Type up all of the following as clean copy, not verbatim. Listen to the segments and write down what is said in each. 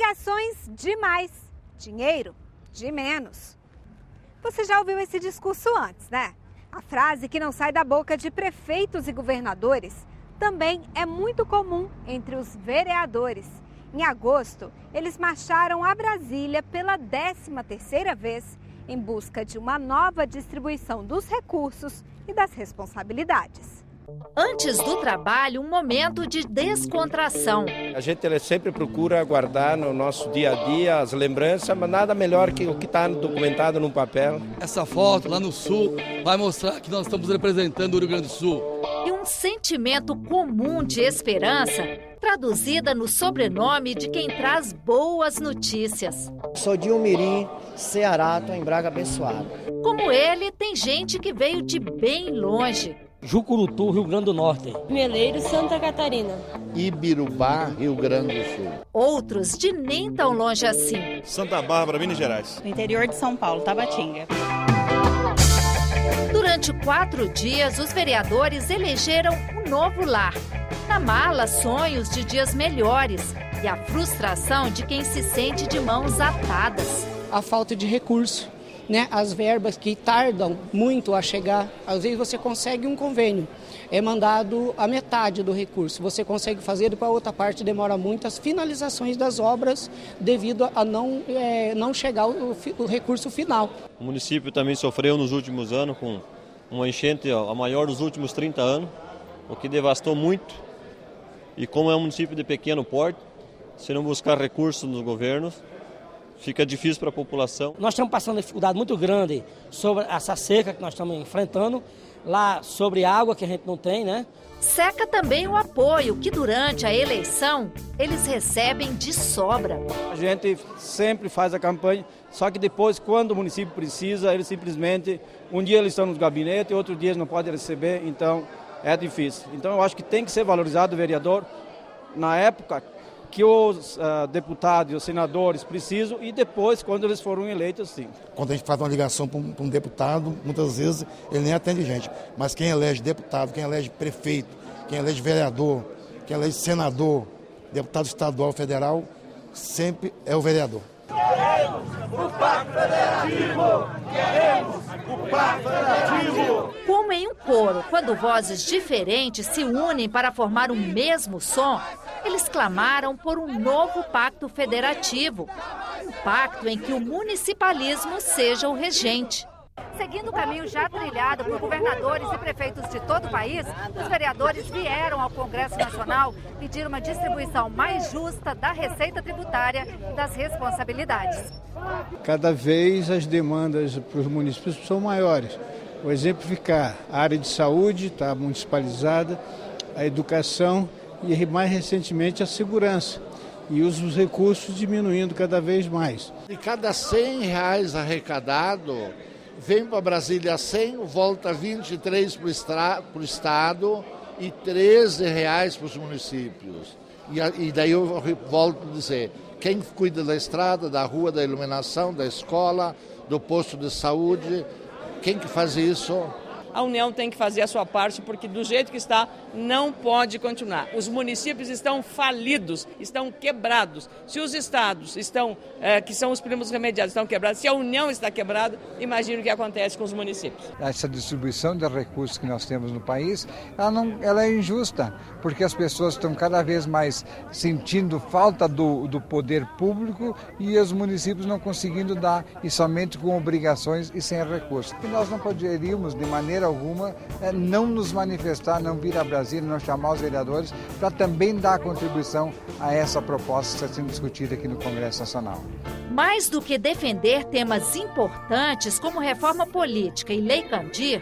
Obrigações de mais, dinheiro de menos. Você já ouviu esse discurso antes, né? A frase que não sai da boca de prefeitos e governadores também é muito comum entre os vereadores. Em agosto, eles marcharam a Brasília pela 13ª vez em busca de uma nova distribuição dos recursos e das responsabilidades. Antes do trabalho, um momento de descontração. A gente sempre procura guardar no nosso dia a dia as lembranças, mas nada melhor que o que está documentado no papel. Essa foto lá no sul vai mostrar que nós estamos representando o Rio Grande do Sul. E um sentimento comum de esperança, traduzida no sobrenome de quem traz boas notícias. Sou de Umirim, Ceará, estou em Braga Abençoado. Como ele, tem gente que veio de bem longe. Jucurutu, Rio Grande do Norte. Meleiro, Santa Catarina. Ibirubá, Rio Grande do Sul. Outros de nem tão longe assim. Santa Bárbara, Minas Gerais. No interior de São Paulo, Tabatinga. Durante 4 dias, os vereadores elegeram um novo lar. Na mala, sonhos de dias melhores e a frustração de quem se sente de mãos atadas. A falta de recurso. As verbas que tardam muito a chegar, às vezes você consegue um convênio, é mandado a metade do recurso, você consegue fazer e para a outra parte demora muito as finalizações das obras devido a não chegar o recurso final. O município também sofreu nos últimos anos com uma enchente a maior dos últimos 30 anos, o que devastou muito. E como é um município de pequeno porte, se não buscar recursos nos governos, fica difícil para a população. Nós estamos passando uma dificuldade muito grande sobre essa seca que nós estamos enfrentando, lá sobre água que a gente não tem, né? Seca também o apoio que durante a eleição eles recebem de sobra. A gente sempre faz a campanha, só que depois, quando o município precisa, eles simplesmente, um dia eles estão nos gabinetes, outro dia eles não podem receber, então é difícil. Então eu acho que tem que ser valorizado o vereador na época que os deputados e os senadores precisam e depois, quando eles foram eleitos, sim. Quando a gente faz uma ligação para um deputado, muitas vezes ele nem atende gente. Mas quem elege deputado, quem elege prefeito, quem elege vereador, quem elege senador, deputado estadual, federal, sempre é o vereador. Queremos o Pacto Federativo! Queremos o Pacto Federativo! Como em um coro, quando vozes diferentes se unem para formar o mesmo som, eles clamaram por um novo pacto federativo. Um pacto em que o municipalismo seja o regente. Seguindo o caminho já trilhado por governadores e prefeitos de todo o país, os vereadores vieram ao Congresso Nacional pedir uma distribuição mais justa da receita tributária e das responsabilidades. Cada vez as demandas para os municípios são maiores. Vou exemplificar, a área de saúde está municipalizada, a educação e mais recentemente a segurança. E os recursos diminuindo cada vez mais. De cada R$100 arrecadado, vem para Brasília 100, volta 23 para o Estado e R$13 para os municípios. E daí eu volto a dizer, quem cuida da estrada, da rua, da iluminação, da escola, do posto de saúde, quem que faz isso? A União tem que fazer a sua parte, porque do jeito que está, não pode continuar. Os municípios estão falidos, estão quebrados. Se os estados estão, que são os primos remediados, estão quebrados, se a União está quebrada, imagine o que acontece com os municípios. Essa distribuição de recursos que nós temos no país, ela é injusta, porque as pessoas estão cada vez mais sentindo falta do poder público e os municípios não conseguindo dar, e somente com obrigações e sem recursos. E nós não poderíamos, de maneira alguma, não nos manifestar, não vir a Brasília, não chamar os vereadores para também dar contribuição a essa proposta que está sendo discutida aqui no Congresso Nacional. Mais do que defender temas importantes como reforma política e Lei Candir,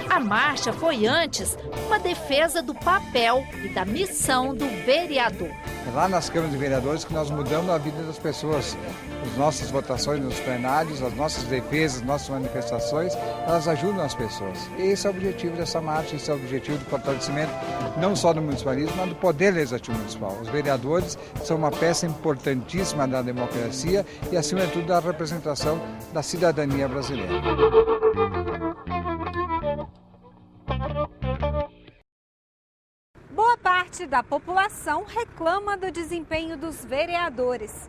a marcha foi antes uma defesa do papel e da missão do vereador. É lá nas câmaras de vereadores que nós mudamos a vida das pessoas. As nossas votações nos plenários, as nossas defesas, as nossas manifestações, elas ajudam as pessoas. E esse é o objetivo dessa marcha, esse é o objetivo do fortalecimento não só do municipalismo, mas do poder legislativo municipal. Os vereadores são uma peça importantíssima da democracia e, acima de tudo, da representação da cidadania brasileira. Boa parte da população reclama do desempenho dos vereadores.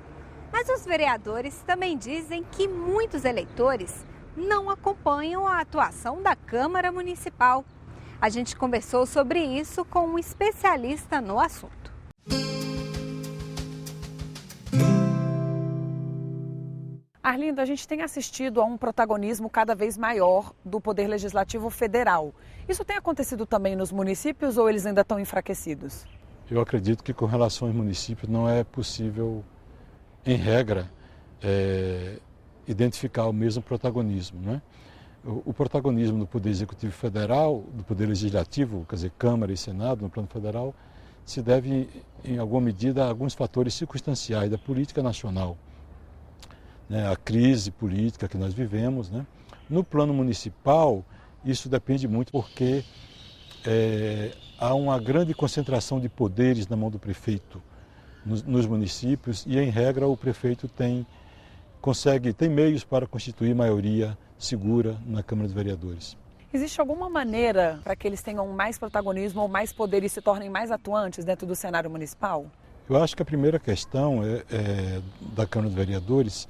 Mas os vereadores também dizem que muitos eleitores não acompanham a atuação da Câmara Municipal. A gente conversou sobre isso com um especialista no assunto. Arlindo, a gente tem assistido a um protagonismo cada vez maior do Poder Legislativo Federal. Isso tem acontecido também nos municípios ou eles ainda estão enfraquecidos? Eu acredito que com relação aos municípios não é possível, em regra, identificar o mesmo protagonismo, né? O protagonismo do Poder Executivo Federal, do Poder Legislativo, quer dizer, Câmara e Senado, no plano federal, se deve, em alguma medida, a alguns fatores circunstanciais da política nacional, né? A crise política que nós vivemos, né? No plano municipal, isso depende muito porque há uma grande concentração de poderes na mão do prefeito nos municípios e, em regra, o prefeito tem meios para constituir maioria segura na Câmara dos Vereadores. Existe alguma maneira para que eles tenham mais protagonismo ou mais poder e se tornem mais atuantes dentro do cenário municipal? Eu acho que a primeira questão da Câmara dos Vereadores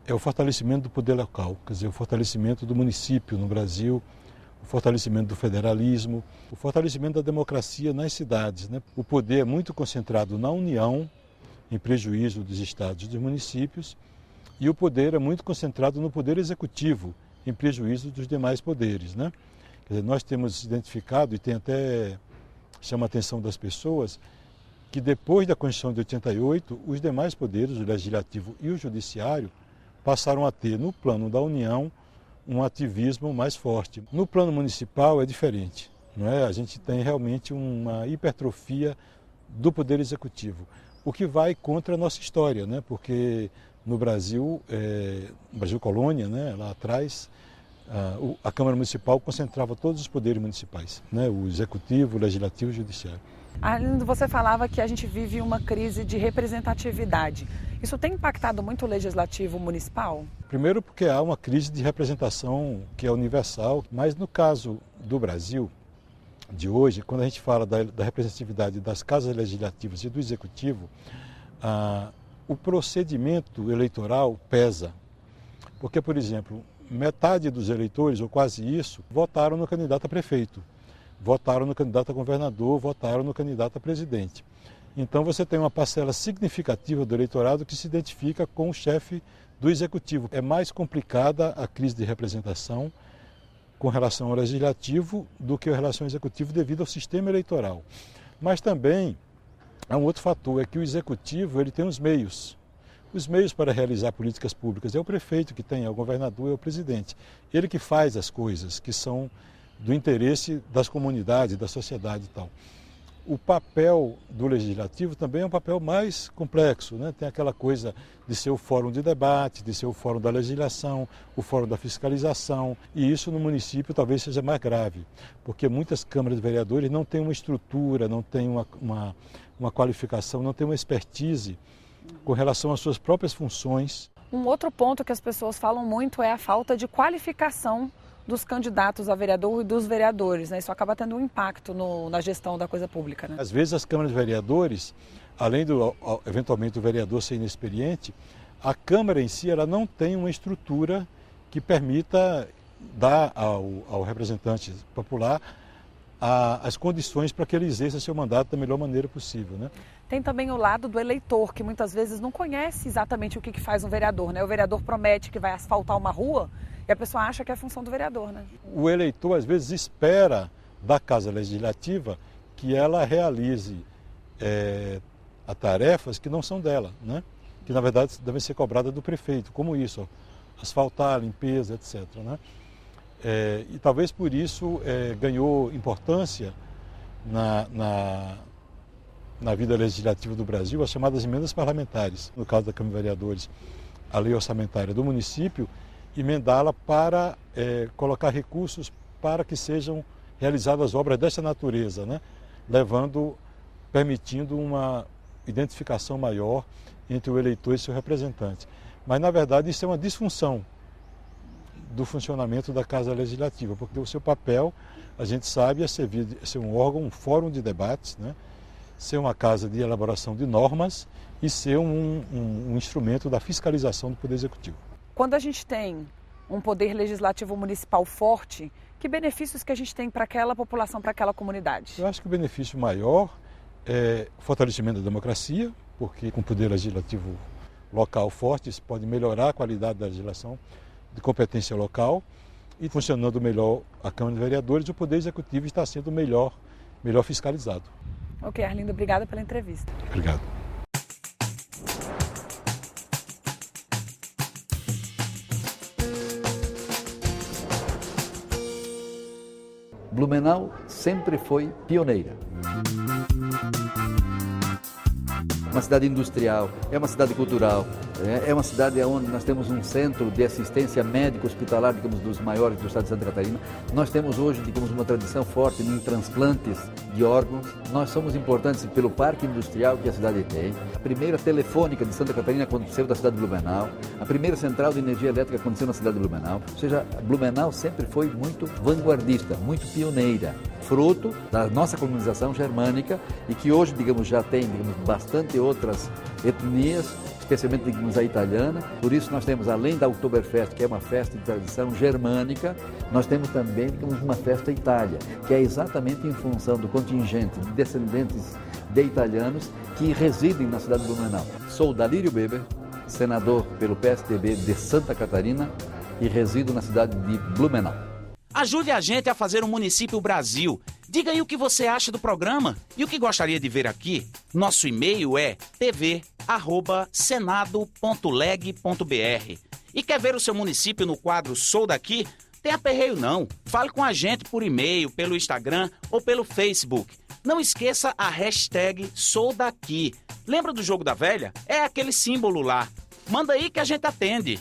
é o fortalecimento do poder local, quer dizer, o fortalecimento do município no Brasil, o fortalecimento do federalismo, o fortalecimento da democracia nas cidades, né? O poder é muito concentrado na União, em prejuízo dos estados e dos municípios, e o poder é muito concentrado no poder executivo, em prejuízo dos demais poderes, né? Quer dizer, nós temos identificado, e tem até chama a atenção das pessoas, que depois da Constituição de 88, os demais poderes, o Legislativo e o Judiciário, passaram a ter, no plano da União, um ativismo mais forte. No plano municipal é diferente, não é? A gente tem realmente uma hipertrofia do poder executivo, o que vai contra a nossa história, né? Porque no Brasil, Brasil colônia, né? Lá atrás, a Câmara Municipal concentrava todos os poderes municipais, né? O Executivo, o Legislativo e o Judiciário. Arlindo, você falava que a gente vive uma crise de representatividade. Isso tem impactado muito o Legislativo Municipal? Primeiro porque há uma crise de representação que é universal, mas no caso do Brasil de hoje, quando a gente fala da representatividade das casas legislativas e do Executivo, o procedimento eleitoral pesa. Porque, por exemplo, metade dos eleitores, ou quase isso, votaram no candidato a prefeito, votaram no candidato a governador, votaram no candidato a presidente. Então você tem uma parcela significativa do eleitorado que se identifica com o chefe do Executivo. É mais complicada a crise de representação com relação ao Legislativo do que a relação ao Executivo devido ao sistema eleitoral. Mas também há um outro fator, é que o Executivo ele tem os meios para realizar políticas públicas. É o prefeito que tem, é o governador, é o presidente. Ele que faz as coisas que são do interesse das comunidades, da sociedade e tal. O papel do Legislativo também é um papel mais complexo, né? Tem aquela coisa de ser o fórum de debate, de ser o fórum da legislação, o fórum da fiscalização, e isso no município talvez seja mais grave, porque muitas câmaras de vereadores não têm uma estrutura, não têm uma qualificação, não têm uma expertise com relação às suas próprias funções. Um outro ponto que as pessoas falam muito é a falta de qualificação dos candidatos a vereador e dos vereadores, né? Isso acaba tendo um impacto na gestão da coisa pública, né? Às vezes as câmaras de vereadores, além eventualmente do vereador ser inexperiente, a Câmara em si ela não tem uma estrutura que permita dar ao representante popular as condições para que ele exerça seu mandato da melhor maneira possível, né? Tem também o lado do eleitor, que muitas vezes não conhece exatamente o que faz um vereador, né? O vereador promete que vai asfaltar uma rua e a pessoa acha que é a função do vereador, né? O eleitor, às vezes, espera da Casa Legislativa que ela realize tarefas que não são dela, né? Que, na verdade, devem ser cobradas do prefeito, como isso, asfaltar, limpeza, etc., né? E talvez por isso ganhou importância na vida legislativa do Brasil as chamadas emendas parlamentares. No caso da Câmara de Vereadores, a lei orçamentária do município, emendá-la para colocar recursos para que sejam realizadas obras dessa natureza, né? Permitindo uma identificação maior entre o eleitor e seu representante. Mas, na verdade, isso é uma disfunção do funcionamento da Casa Legislativa, porque o seu papel, a gente sabe, é ser um órgão, um fórum de debates, né? ser uma casa de elaboração de normas e ser um instrumento da fiscalização do Poder Executivo. Quando a gente tem um poder legislativo municipal forte, que benefícios que a gente tem para aquela população, para aquela comunidade? Eu acho que o benefício maior é o fortalecimento da democracia, porque com o poder legislativo local forte, isso pode melhorar a qualidade da legislação de competência local e funcionando melhor a Câmara de Vereadores, o Poder Executivo está sendo melhor fiscalizado. Ok, Arlindo, obrigada pela entrevista. Obrigado. Blumenau sempre foi pioneira. Uma cidade industrial, é uma cidade cultural, é uma cidade onde nós temos um centro de assistência médico-hospitalar, digamos, dos maiores do estado de Santa Catarina. Nós temos hoje, digamos, uma tradição forte em transplantes de órgãos. Nós somos importantes pelo parque industrial que a cidade tem. A primeira telefônica de Santa Catarina aconteceu na cidade de Blumenau. A primeira central de energia elétrica aconteceu na cidade de Blumenau. Ou seja, Blumenau sempre foi muito vanguardista, muito pioneira, fruto da nossa colonização germânica e que hoje, digamos, já tem, digamos, bastante outras etnias, especialmente, digamos, a italiana. Por isso nós temos, além da Oktoberfest, que é uma festa de tradição germânica, nós temos também, digamos, uma festa Itália, que é exatamente em função do contingente de descendentes de italianos que residem na cidade de Blumenau. Sou Dalírio Weber, senador pelo PSDB de Santa Catarina e resido na cidade de Blumenau. Ajude a gente a fazer um Município Brasil. Diga aí o que você acha do programa e o que gostaria de ver aqui. Nosso e-mail é tv@senado.leg.br. E quer ver o seu município no quadro Sou Daqui? Tem aperreio não. Fale com a gente por e-mail, pelo Instagram ou pelo Facebook. Não esqueça a hashtag Sou Daqui. Lembra do jogo da velha? É aquele símbolo lá. Manda aí que a gente atende.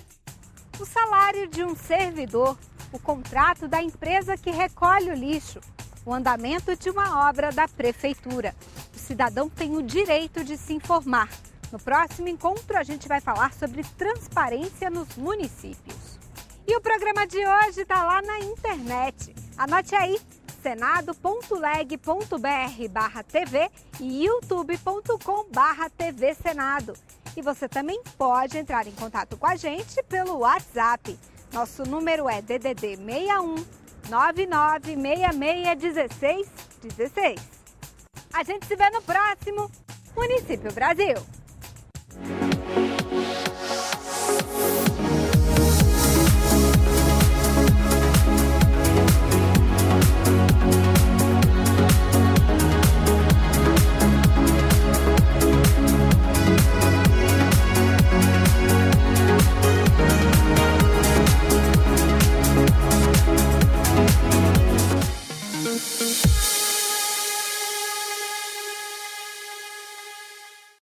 O salário de um servidor, o contrato da empresa que recolhe o lixo, o andamento de uma obra da prefeitura. O cidadão tem o direito de se informar. No próximo encontro, a gente vai falar sobre transparência nos municípios. E o programa de hoje está lá na internet. Anote aí, senado.leg.br/TV e youtube.com/TV Senado. E você também pode entrar em contato com a gente pelo WhatsApp. Nosso número é DDD 61 99661616. A gente se vê no próximo Município Brasil. We'll be right back.